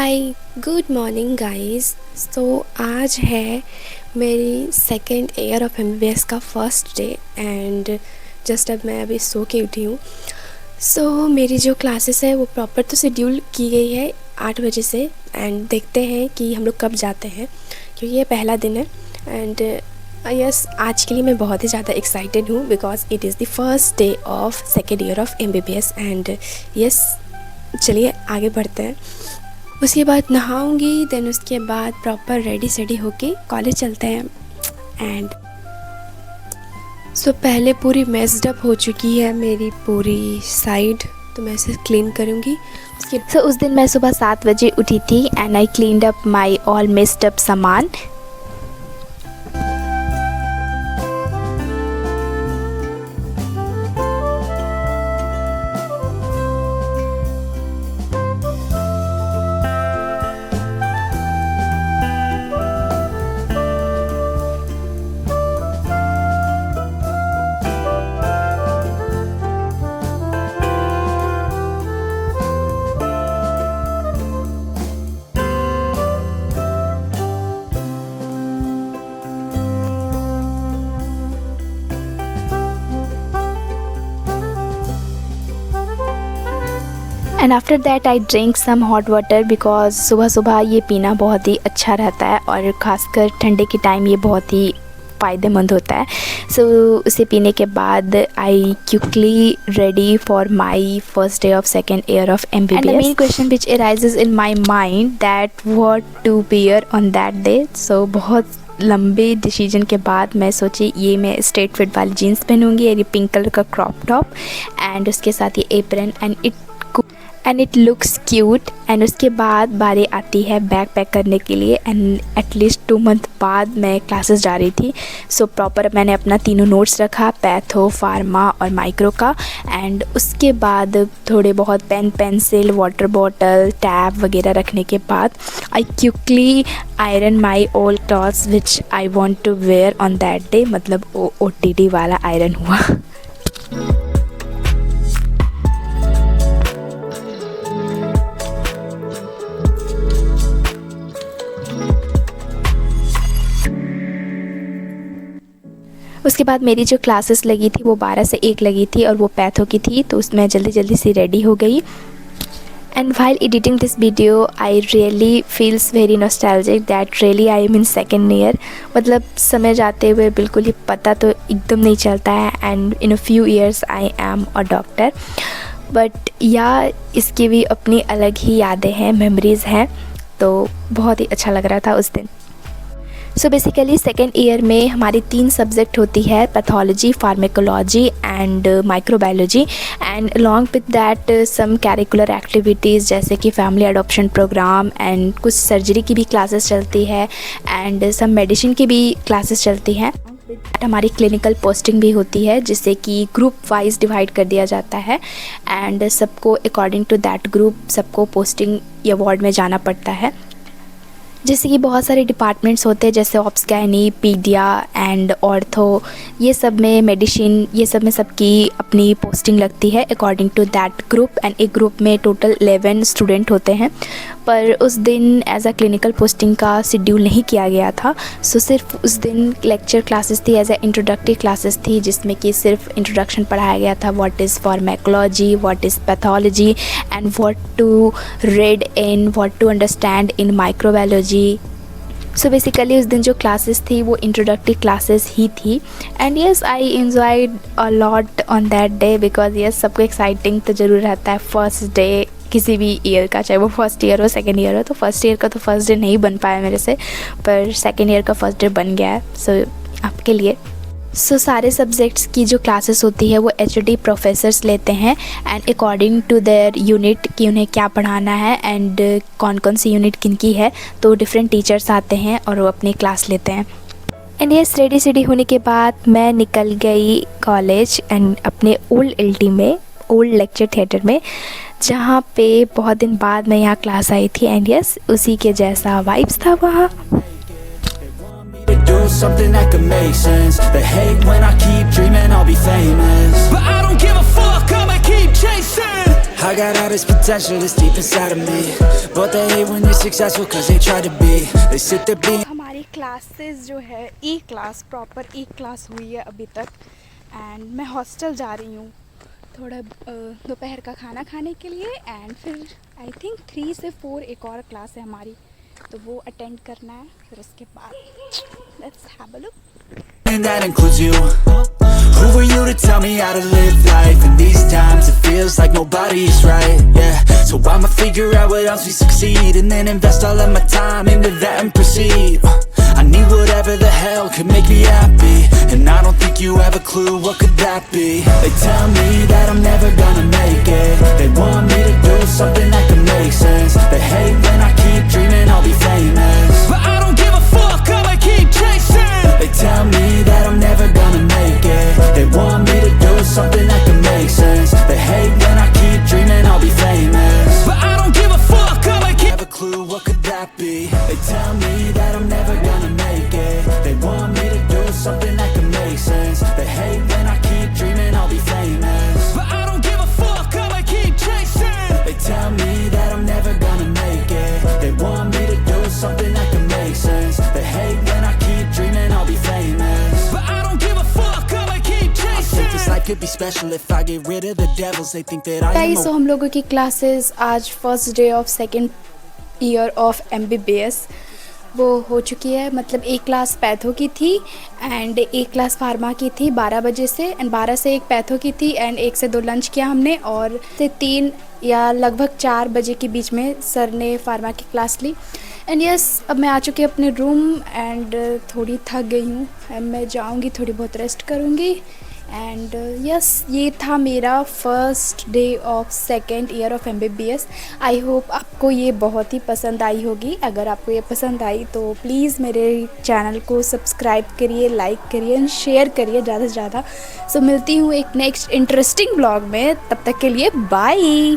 हाय, good morning guys. सो आज है मेरी सेकेंड ईयर ऑफ एमबीबीएस का फर्स्ट डे एंड जस्ट अब मैं अभी सो के उठी हूँ। सो मेरी जो क्लासेस है वो प्रॉपर तो शेड्यूल की गई है 8 बजे से एंड देखते हैं कि हम लोग कब जाते हैं क्योंकि ये पहला दिन है। एंड यस, आज के लिए मैं बहुत ही ज़्यादा एक्साइटेड हूँ because it is the first day of second year of MBBS and yes, चलिए आगे बढ़ते हैं। उसके बाद नहाऊंगी, देन उसके बाद प्रॉपर रेडी सेडी होके कॉलेज चलते हैं। एंड सो पहले पूरी मेस्ड अप हो चुकी है मेरी पूरी साइड, तो मैं इसे क्लीन करूँगी। सो उस दिन मैं सुबह 7 बजे उठी थी and I cleaned up my all messed up सामान। And after that I drink some hot water because सुबह सुबह ये पीना बहुत ही अच्छा रहता है और ख़ासकर ठंडे के टाइम ये बहुत ही फ़ायदेमंद होता है। सो उसे पीने के बाद I quickly ready for my first day of second year of MBBS. And the main question which arises in my mind that what to wear on that day. So बहुत लंबे डिसीजन के बाद मैं सोची ये मैं स्ट्रेट फिट वाली jeans पहनूंगी, ये पिंक कलर का क्रॉप टॉप एंड उसके साथ ये apron and it looks cute. And उसके बाद बारी आती है बैग पैक करने के लिए एंड एटलीस्ट 2 मंथ बाद मैं क्लासेस जा रही थी। सो प्रॉपर मैंने अपना तीनों नोट्स रखा, पैथो, फार्मा और माइक्रो का। एंड उसके बाद थोड़े बहुत pen, pencil, water bottle, tab वगैरह रखने के बाद I quickly iron my old clothes which I want to wear on that day. मतलब OTD वाला आयरन हुआ। उसके बाद मेरी जो क्लासेस लगी थी वो 12 से 1 लगी थी और वो पैथो की थी, तो उसमें जल्दी जल्दी से रेडी हो गई। And while editing this video I really feels very nostalgic that really I am in second year. मतलब समय जाते हुए बिल्कुल ही पता तो एकदम नहीं चलता है and in a few years I am a doctor. But या इसकी भी अपनी अलग ही यादें हैं, मेमोरीज़ हैं, तो बहुत ही अच्छा लग रहा था उस दिन। सो बेसिकली सेकेंड ईयर में हमारी 3 सब्जेक्ट होती है, pathology, pharmacology and microbiology. And along with that some curricular activities जैसे कि फैमिली अडॉप्शन प्रोग्राम एंड कुछ सर्जरी की भी क्लासेस चलती है एंड सम मेडिसिन की भी क्लासेस चलती हैं। हमारी क्लिनिकल पोस्टिंग भी होती है जिससे कि ग्रुप वाइज डिवाइड कर दिया जाता है एंड सबको अकॉर्डिंग टू दैट ग्रुप सबको पोस्टिंग या वार्ड में जाना पड़ता है। जैसे कि बहुत सारे डिपार्टमेंट्स होते हैं जैसे ऑप्स, गायनी, पीडिया एंड ऑर्थो, ये सब में मेडिसिन, ये सब में सबकी अपनी पोस्टिंग लगती है according to that group. And एक ग्रुप में टोटल 11 स्टूडेंट होते हैं, पर उस दिन एज अ क्लिनिकल पोस्टिंग का शेड्यूल नहीं किया गया था। सो सिर्फ उस दिन लेक्चर क्लासेस थी, एज अ इंट्रोडक्टरी क्लासेस थी जिसमें कि सिर्फ इंट्रोडक्शन पढ़ाया गया था, what is pharmacology, what is pathology and what to read in, what to understand in microbiology. So basically उस दिन जो क्लासेस थी वो इंट्रोडक्टरी क्लासेस ही थी। And yes, I enjoyed a lot on that day because yes, सबको exciting तो ज़रूर रहता है फर्स्ट डे किसी भी ईयर का, चाहे वो फर्स्ट ईयर हो सेकेंड ईयर हो। तो फर्स्ट ईयर का तो फर्स्ट डे नहीं बन पाया मेरे से, पर सेकेंड ईयर का फर्स्ट डे बन गया है। सो आपके लिए सारे सब्जेक्ट्स की जो क्लासेस होती है वो HOD प्रोफेसर्स लेते हैं and according to their unit कि उन्हें क्या पढ़ाना है एंड कौन कौन सी यूनिट किनकी है, तो डिफरेंट टीचर्स आते हैं और वो अपनी क्लास लेते हैं। एंड ये रेडी सेडी होने के बाद मैं निकल गई कॉलेज एंड अपने ओल्ड LT में, ओल्ड लेक्चर थिएटर में, जहाँ पे बहुत दिन बाद मैं यहाँ क्लास आई थी। एंड यस, उसी के जैसा वाइब्स था वहाँ। Do something that could make sense. They hate when I keep dreaming I'll be famous, but I don't give a fuck, I'ma keep chasing. I got all this potential that's deep inside of me, but they hate when you're successful cause they try to be. They sit there being हमारी classes जो है ई class proper ई class हुई है अभी तक and मैं hostel जा रही हूँ थोड़ा दोपहर का खाना खाने के लिए एंड फिर आई थिंक 3 से 4 एक और क्लास है हमारी तो वो अटेंड करना है फिर उसके बाद let's have a look. and that includes you. Who are you to tell me how to live life? In these times it feels like nobody's right, yeah. So I'ma figure out what else we succeed, and then invest all of my time into that and proceed. I need whatever the hell could make me happy, and I don't think you have a clue what could that be. They tell me that I'm never gonna make it. They want me to do something that can make sense. They hate when I keep dreaming I'll be famous, but I don't give a fuck, I'ma keep chasing. They tell me that I'm never gonna make it. They want me to do something that can make sense. They hate when I keep dreaming I'll be famous, but I don't give a fuck, I'ma keep have a clue what could that be. They tell me that I'm never gonna make it. They want me to do something that can make sense. They hate when I keep dreaming I'll be famous, but I don't give a fuck, I'ma keep chasing. They tell me that I'm never gonna make it. They want me to do something that can make sense. They hate when I keep dreaming I'll be famous, but I don't give a fuck, I'ma keep chasing. I think this life could be special if I get rid of the devils. They think that I am guys, so हम लोगों की classes आज first day of second year of MBBS वो हो चुकी है. मतलब एक क्लास पैथो की थी एंड एक क्लास फार्मा की थी 12 बजे से एंड 12 से एक पैथो की थी एंड 1 से 2 लंच किया हमने और से 3 या लगभग 4 बजे के बीच में सर ने फार्मा की क्लास ली. एंड यस, अब मैं आ चुकी हूँ अपने रूम एंड थोड़ी थक गई हूँ एंड मैं जाऊँगी थोड़ी बहुत रेस्ट करूँगी. एंड यस, ये था मेरा first day of second year of MBBS. I hope आपको ये बहुत ही पसंद आई होगी. अगर आपको ये पसंद आई तो प्लीज़ मेरे चैनल को सब्सक्राइब करिए, लाइक करिए एंड शेयर करिए ज़्यादा से ज़्यादा. सो मिलती हूँ एक नेक्स्ट इंटरेस्टिंग ब्लॉग में. तब तक के लिए बाय.